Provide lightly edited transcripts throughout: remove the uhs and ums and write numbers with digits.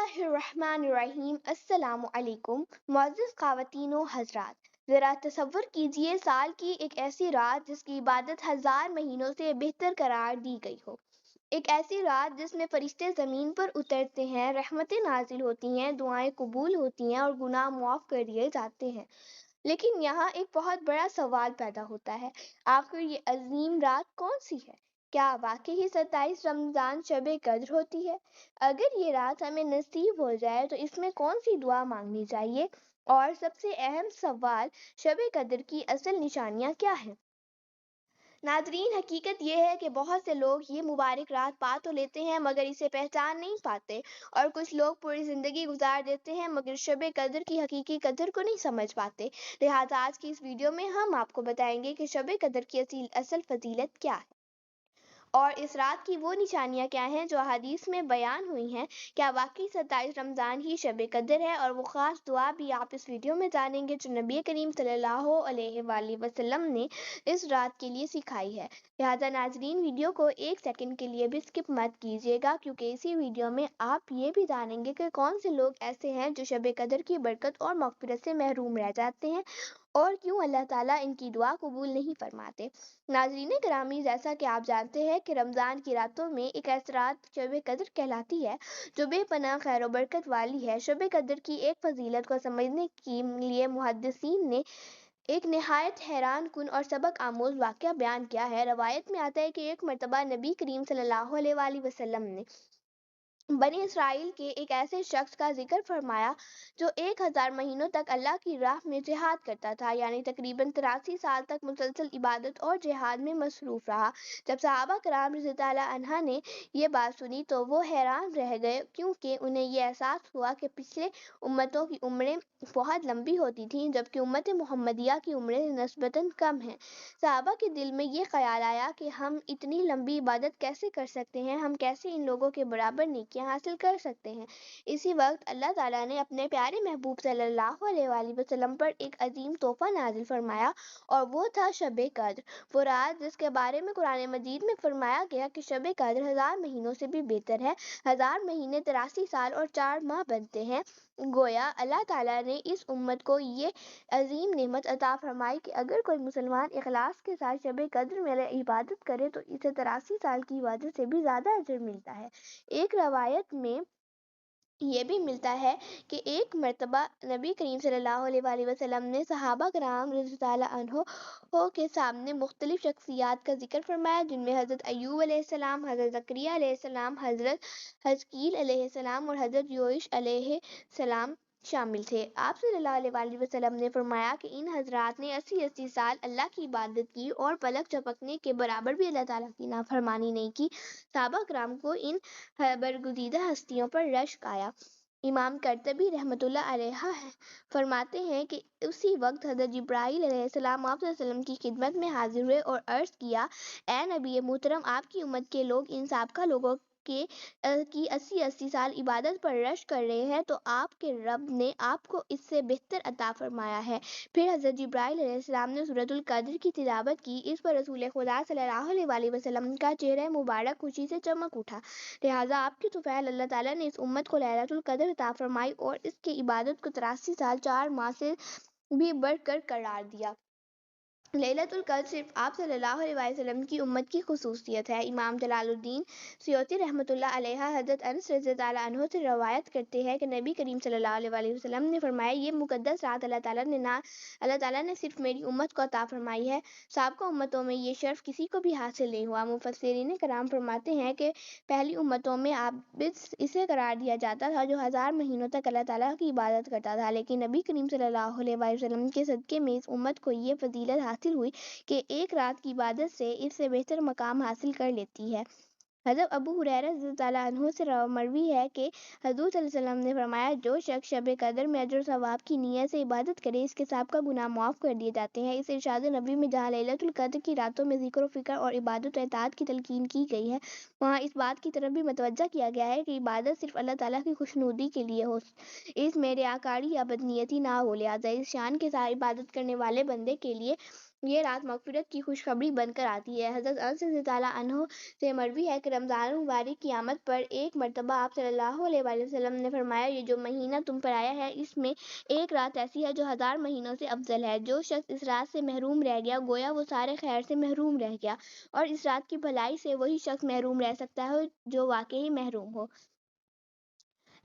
اللہ الرحمن الرحیم۔ السلام علیکم معزز خواتین و حضرات، ذرا تصور کیجئے سال کی ایک ایسی رات جس کی عبادت ہزار مہینوں سے بہتر قرار دی گئی ہو، ایک ایسی رات جس میں فرشتے زمین پر اترتے ہیں، رحمتیں نازل ہوتی ہیں، دعائیں قبول ہوتی ہیں اور گناہ معاف کر دیے جاتے ہیں۔ لیکن یہاں ایک بہت بڑا سوال پیدا ہوتا ہے، آخر یہ عظیم رات کون سی ہے؟ کیا واقعی 27 رمضان شب قدر ہوتی ہے؟ اگر یہ رات ہمیں نصیب ہو جائے تو اس میں کون سی دعا مانگنی چاہیے؟ اور سب سے اہم سوال، شب قدر کی اصل نشانیاں کیا ہیں؟ ناظرین، حقیقت یہ ہے کہ بہت سے لوگ یہ مبارک رات پا تو لیتے ہیں مگر اسے پہچان نہیں پاتے، اور کچھ لوگ پوری زندگی گزار دیتے ہیں مگر شب قدر کی حقیقی قدر کو نہیں سمجھ پاتے۔ لہٰذا آج کی اس ویڈیو میں ہم آپ کو بتائیں گے کہ شب قدر کی اصل فضیلت کیا ہے اور اس رات کی وہ نشانیاں کیا ہیں جو حدیث میں بیان ہوئی ہیں۔ کیا واقعی 27 رمضان ہی شب قدر ہے؟ اور وہ خاص دعا بھی آپ اس ویڈیو میں جانیں گے جو نبی کریم صلی اللہ علیہ وآلہ وسلم نے اس رات کے لیے سکھائی ہے۔ لہٰذا ناظرین، ویڈیو کو ایک سیکنڈ کے لیے بھی اسکپ مت کیجیے گا، کیونکہ اسی ویڈیو میں آپ یہ بھی جانیں گے کہ کون سے لوگ ایسے ہیں جو شب قدر کی برکت اور مغفرت سے محروم رہ جاتے ہیں اور کیوں اللہ تعالیٰ ان کی دعا قبول نہیں فرماتے۔ ناظرین گرامی، جیسا کہ آپ جانتے ہیں کہ رمضان کی راتوں میں ایک ایسی رات شب قدر کہلاتی ہے جو بے پناہ خیر و برکت والی ہے۔ شب قدر کی ایک فضیلت کو سمجھنے کے لیے محدثین نے ایک نہایت حیران کن اور سبق آموز واقعہ بیان کیا ہے۔ روایت میں آتا ہے کہ ایک مرتبہ نبی کریم صلی اللہ علیہ وآلہ وسلم نے بنی اسرائیل کے ایک ایسے شخص کا ذکر فرمایا جو 1000 مہینوں تک اللہ کی راہ میں جہاد کرتا تھا، یعنی تقریباً 83 سال تک مسلسل عبادت اور جہاد میں مصروف رہا۔ جب صحابہ کرام رضی اللہ عنہ نے یہ بات سنی تو وہ حیران رہ گئے، کیونکہ انہیں یہ احساس ہوا کہ پچھلے امتوں کی عمریں بہت لمبی ہوتی تھیں جبکہ امت محمدیہ کی عمریں نسبتاً کم ہیں۔ صحابہ کے دل میں یہ خیال آیا کہ ہم اتنی لمبی عبادت کیسے کر سکتے ہیں، ہم کیسے ان لوگوں کے برابر نیکیاں حاصل کر سکتے ہیں۔ اسی وقت اللہ تعالیٰ نے اپنے پیارے محبوب صلی اللہ علیہ وآلہ وسلم پر ایک عظیم تحفہ نازل فرمایا اور وہ تھا شب قدر، وہ رات جس کے بارے میں قرآن مجید میں فرمایا گیا کہ شب قدر 1000 مہینوں سے بھی بہتر ہے۔ 1000 مہینے 83 سال اور 4 ماہ بنتے ہیں۔ گویا اللہ تعالیٰ نے اس امت کو یہ عظیم نعمت عطا فرمائی کہ اگر کوئی مسلمان اخلاص کے ساتھ شب قدر میں عبادت کرے تو اسے 83 سال کی عبادت سے بھی زیادہ اجر ملتا ہے۔ ایک روایت میں یہ بھی ملتا ہے کہ ایک مرتبہ نبی کریم صلی اللہ علیہ وآلہ وسلم نے صحابہ کرام رضی اللہ عنہ کے سامنے مختلف شخصیات کا ذکر فرمایا، جن میں حضرت ایوب علیہ السلام، حضرت زکریا علیہ السلام، حضرت حزقیل علیہ السلام اور حضرت یوشع علیہ السلام شامل تھے۔ آپ صلی اللہ علیہ وآلہ وسلم نے فرمایا کہ ان حضرات نے 80 سال اللہ کی عبادت کی اور پلک جھپکنے کے برابر بھی اللہ تعالیٰ کی نافرمانی نہیں کی۔ صحابہ کرام کو ان برگزیدہ ہستیوں پر رشک آیا۔ امام قرطبی رحمۃ اللہ علیہ فرماتے ہیں کہ اسی وقت حضرت جبرائیل علیہ السلام آپ صلی اللہ علیہ وسلم کی خدمت میں حاضر ہوئے اور عرض کیا، اے نبی محترم، آپ کی امت کے لوگ ان سابقہ لوگوں کی 80 سال عبادت پر رشک کر رہے ہیں تو آپ کے رب نے آپ کو اس سے بہتر عطا فرمایا ہے۔ پھر حضرت جبرائیل علیہ السلام نے سورۃ القدر کی تلاوت کی، اس پر رسول خدا صلی اللہ علیہ وآلہ وسلم کا چہرہ مبارک خوشی سے چمک اٹھا۔ لہٰذا آپ کی طفیل اللہ تعالیٰ نے اس امت کو لیلۃ القدر عطا فرمائی اور اس کی عبادت کو 83 سال 4 ماہ سے بھی بڑھ کر قرار دیا۔ لیلۃ القدر صرف آپ صلی اللہ علیہ وسلم کی امت کی خصوصیت ہے۔ امام جلال الدین سیوطی رحمۃ اللہ علیہ حضرت انس رضی اللہ عنہ سے روایت کرتے ہیں کہ نبی کریم صلی اللہ علیہ وسلم نے فرمایا، یہ مقدس رات اللہ تعالیٰ نے صرف میری امت کو عطا فرمائی ہے، سابقہ امتوں میں یہ شرف کسی کو بھی حاصل نہیں ہوا۔ مفسرین کرام فرماتے ہیں کہ پہلی امتوں میں عابد اسے قرار دیا جاتا تھا جو 1000 مہینوں تک اللہ تعالیٰ کی عبادت کرتا تھا، لیکن نبی کریم صلی اللہ علیہ وسلم کے صدقے میں اس امت کو یہ فضیلت حاصل ہوئی کہ ایک رات کی عبادت سے اس سے بہتر مقام حاصل کر لیتی ہے۔ حضرت ابو ہریرہ رضی اللہ عنہ سے مروی ہے کہ حضور صلی اللہ علیہ وسلم نے فرمایا، جو شخص شب قدر میں اجر و ثواب کی نیت سے عبادت کرے اس کے سابقہ گناہ معاف کر دیے جاتے ہیں۔ اس ارشاد نبی میں جہاں لیلۃ القدر کی راتوں میں ذکر و فکر اور عبادت و اطاعت کی تلقین کی گئی ہے، وہاں اس بات کی طرف بھی متوجہ کیا گیا ہے کہ عبادت صرف اللہ تعالیٰ کی خوشنودی کے لیے ہو، اس میں ریاکاری یا بدنیتی نہ ہو۔ لہٰذا اس شان کے ساتھ عبادت کرنے والے بندے کے لیے یہ رات مغفرت کی خوشخبری بن کر آتی ہے۔ حضرت انس رضی اللہ عنہ سے مروی ہے کہ رمضان المبارک کی آمد پر ایک مرتبہ آپ صلی اللہ علیہ وآلہ وسلم نے فرمایا، یہ جو مہینہ تم پر آیا ہے اس میں ایک رات ایسی ہے جو 1000 مہینوں سے افضل ہے۔ جو شخص اس رات سے محروم رہ گیا گویا وہ سارے خیر سے محروم رہ گیا، اور اس رات کی بھلائی سے وہی شخص محروم رہ سکتا ہے جو واقعی محروم ہو۔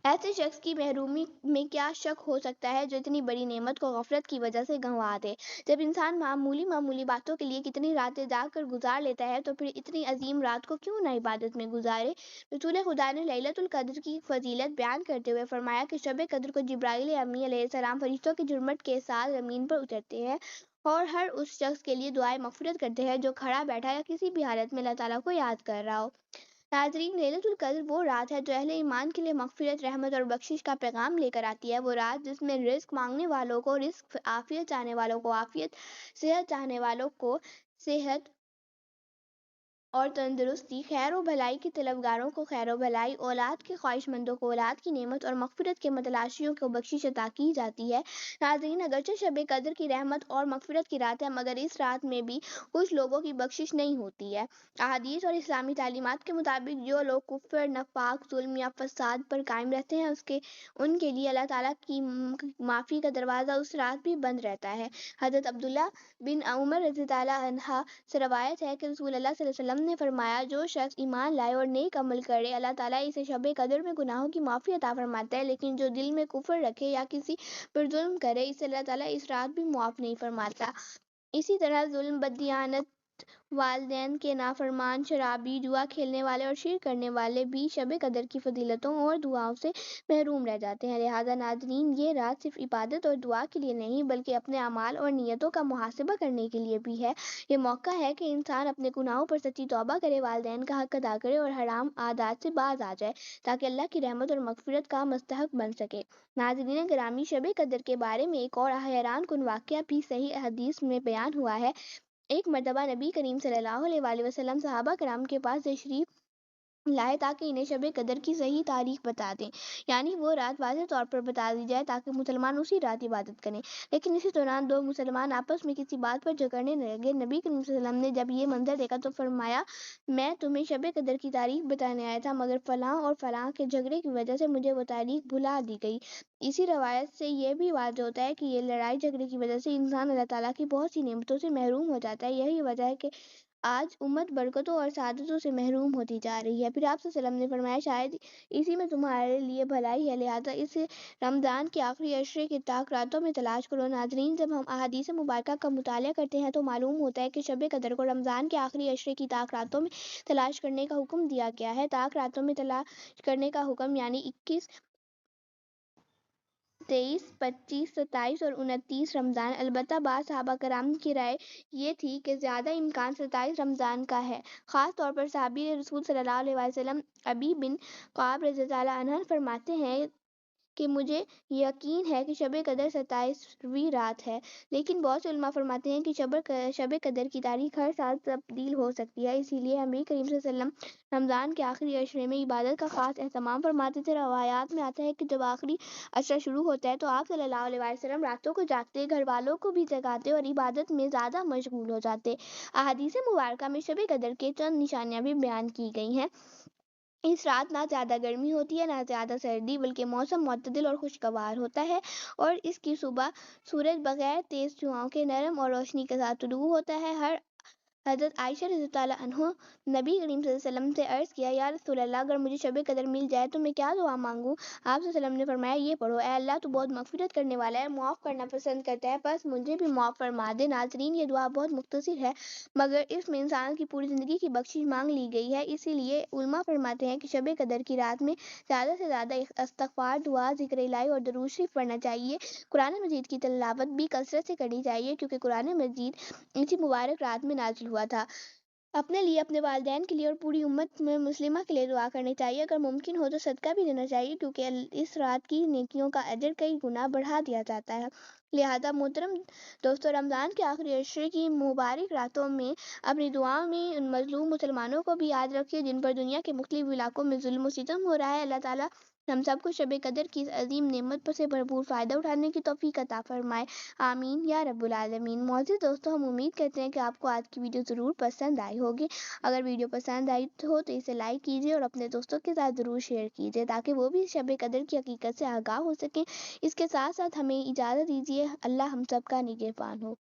ایسے شخص کی محرومی میں کیا شک ہو سکتا ہے جو اتنی بڑی نعمت کو غفلت کی وجہ سے گنوا دے۔ جب انسان معمولی باتوں کے لیے کتنی راتیں جاگ کر گزار لیتا ہے تو پھر اتنی عظیم رات کو کیوں نہ عبادت میں گزارے۔ رسول خدا نے لیلۃ القدر کی فضیلت بیان کرتے ہوئے فرمایا کہ شب قدر کو جبرائیل امی علیہ السلام فرشتوں کی جھرمٹ کے ساتھ زمین پر اترتے ہیں اور ہر اس شخص کے لیے دعائے مغفرت کرتے ہیں جو کھڑا بیٹھا یا کسی بھی حالت میں اللہ تعالیٰ کو یاد کر رہا ہو۔ ناظرین، لیلۃ القدر وہ رات ہے جو اہل ایمان کے لیے مغفرت، رحمت اور بخشش کا پیغام لے کر آتی ہے۔ وہ رات جس میں رزق مانگنے والوں کو رزق، عافیت چاہنے والوں کو عافیت، صحت چاہنے والوں کو صحت اور تندرستی، خیر و بھلائی کے طلبگاروں کو خیر و بھلائی، اولاد کے خواہش مندوں کو اولاد کی نعمت اور مغفرت کے متلاشیوں کو بخشش عطا کی جاتی ہے۔ ناظرین، اگرچہ شب قدر کی رحمت اور مغفرت کی رات ہے مگر اس رات میں بھی کچھ لوگوں کی بخشش نہیں ہوتی ہے۔ احادیث اور اسلامی تعلیمات کے مطابق جو لوگ کفر، نفاق، ظلم یا فساد پر قائم رہتے ہیں ان کے لیے اللہ تعالیٰ کی معافی کا دروازہ اس رات بھی بند رہتا ہے۔ حضرت عبداللہ بن عمر رضی اللہ عنہ سے روایت ہے کہ رسول اللہ صلی اللہ علیہ وسلم نے فرمایا، جو شخص ایمان لائے اور نیک عمل کرے اللہ تعالیٰ اسے شب قدر میں گناہوں کی معافی عطا فرماتا ہے، لیکن جو دل میں کفر رکھے یا کسی پر ظلم کرے اسے اللہ تعالیٰ اس رات بھی معاف نہیں فرماتا۔ اسی طرح ظلم، بددیانت، والدین کے نافرمان، شرابی، جوا کھیلنے والے اور شرک کرنے والے بھی شب قدر کی فضیلتوں اور دعاؤں سے محروم رہ جاتے ہیں۔ لہٰذا ناظرین، یہ رات صرف عبادت اور دعا کے لیے نہیں بلکہ اپنے اعمال اور نیتوں کا محاسبہ کرنے کے لیے بھی ہے۔ یہ موقع ہے کہ انسان اپنے گناہوں پر سچی توبہ کرے، والدین کا حق ادا کرے اور حرام عادات سے باز آ جائے تاکہ اللہ کی رحمت اور مغفرت کا مستحق بن سکے۔ ناظرین گرامی، شب قدر کے بارے میں ایک اور حیران کن واقعہ بھی صحیح حدیث میں بیان ہوا ہے۔ ایک مرتبہ نبی کریم صلی اللہ علیہ وآلہ وسلم صحابہ کرام کے پاس تشریف لائے تاکہ انہیں شب قدر کی صحیح تاریخ بتا دیں، یعنی وہ رات واضح طور پر بتا دی جائے تاکہ مسلمان اسی رات عبادت کریں۔ لیکن اسی دوران دو مسلمان آپس میں کسی بات پر جھگڑنے لگے۔ نبی کریم صلی اللہ علیہ وسلم نے جب یہ منظر دیکھا تو فرمایا، میں تمہیں شب قدر کی تاریخ بتانے آیا تھا مگر فلاں اور فلاں کے جھگڑے کی وجہ سے مجھے وہ تاریخ بھلا دی گئی۔ اسی روایت سے یہ بھی واضح ہوتا ہے کہ یہ لڑائی جھگڑے کی وجہ سے انسان اللہ تعالیٰ کی بہت سی نعمتوں سے محروم ہو جاتا ہے۔ یہی وجہ ہے کہ آج امت برکتوں اور سعادتوں سے محروم ہوتی جا رہی ہے۔ پھر آپ صلی اللہ علیہ وسلم نے فرمایا، شاید اسی میں تمہارے لیے بھلائی ہے، لہٰذا اسے رمضان کے آخری عشرے کی طاق راتوں میں تلاش کرو۔ ناظرین، جب ہم احادیث مبارکہ کا مطالعہ کرتے ہیں تو معلوم ہوتا ہے کہ شب قدر کو رمضان کے آخری عشرے کی طاق راتوں میں تلاش کرنے کا حکم دیا گیا ہے۔ طاق راتوں میں تلاش کرنے کا حکم یعنی 21، 23، 25، 27 اور 29 رمضان۔ البتہ بعض صحابہ کرام کی رائے یہ تھی کہ زیادہ امکان 27 رمضان کا ہے۔ خاص طور پر صحابی رسول صلی اللہ علیہ وسلم ابی بن کعب رضی اللہ عنہ فرماتے ہیں کہ مجھے یقین ہے کہ شب قدر 27ویں رات ہے، لیکن بہت سے علماء فرماتے ہیں کہ شب قدر کی تاریخ ہر سال تبدیل ہو سکتی ہے، اسی لیے نبی کریم صلی اللہ علیہ وسلم رمضان کے آخری عشرے میں عبادت کا خاص اہتمام فرماتے تھے۔ روایات میں آتا ہے کہ جب آخری عشرہ شروع ہوتا ہے تو آپ صلی اللہ علیہ وسلم راتوں کو جاگتے، گھر والوں کو بھی جگاتے اور عبادت میں زیادہ مشغول ہو جاتے۔ احادیث مبارکہ میں شب قدر کے چند نشانیاں بھی بیان کی گئی ہیں۔ اس رات نہ زیادہ گرمی ہوتی ہے نہ زیادہ سردی، بلکہ موسم معتدل اور خوشگوار ہوتا ہے، اور اس کی صبح سورج بغیر تیز دھواؤں کے نرم اور روشنی کے ساتھ طلوع ہوتا ہے۔ حضرت عائشہ رضی اللہ عنہا نبی کریم صلی اللہ علیہ وسلم سے عرض کیا، یا رسول اللہ، اگر مجھے شب قدر مل جائے تو میں کیا دعا مانگوں؟ آپ صلی اللہ علیہ وسلم نے فرمایا، یہ پڑھو، اے اللہ تو بہت مغفرت کرنے والا ہے، معاف کرنا پسند کرتا ہے، بس مجھے بھی معاف فرما دے۔ ناظرین، یہ دعا بہت مختصر ہے مگر اس میں انسان کی پوری زندگی کی بخشش مانگ لی گئی ہے۔ اسی لیے علماء فرماتے ہیں کہ شب قدر کی رات میں زیادہ سے زیادہ استغفار، دعا، ذکر الہی اور درود شریف پڑھنا چاہیے۔ قرآن مجید کی تلاوت بھی کثرت سے کرنی چاہیے کیونکہ قرآن مجید اسی مبارک رات میں نازل ہوا تھا۔ اپنے لیے، اپنے والدین کے لیے اور پوری امت میں مسلمہ کے لیے دعا کرنی چاہیے۔ اگر ممکن ہو تو صدقہ بھی دینا چاہیے کیونکہ اس رات کی نیکیوں کا اجر کئی گنا بڑھا دیا جاتا ہے۔ لہذا محترم دوستو، رمضان کے آخری عشرے کی مبارک راتوں میں اپنی دعاؤں میں ان مظلوم مسلمانوں کو بھی یاد رکھیے جن پر دنیا کے مختلف علاقوں میں ظلم و ستم ہو رہا ہے۔ اللہ تعالیٰ ہم سب کو شب قدر کی اس عظیم نعمت پر سے بھرپور فائدہ اٹھانے کی توفیق عطا فرمائے، آمین یا رب العالمین۔ معزز دوستو، ہم امید کرتے ہیں کہ آپ کو آج کی ویڈیو ضرور پسند آئی ہوگی۔ اگر ویڈیو پسند آئی ہو تو اسے لائک کیجیے اور اپنے دوستوں کے ساتھ ضرور شیئر کیجیے تاکہ وہ بھی شب قدر کی حقیقت سے آگاہ ہو سکیں۔ اس کے ساتھ ساتھ ہمیں اجازت دیجیے، اللہ ہم سب کا نگہبان ہو۔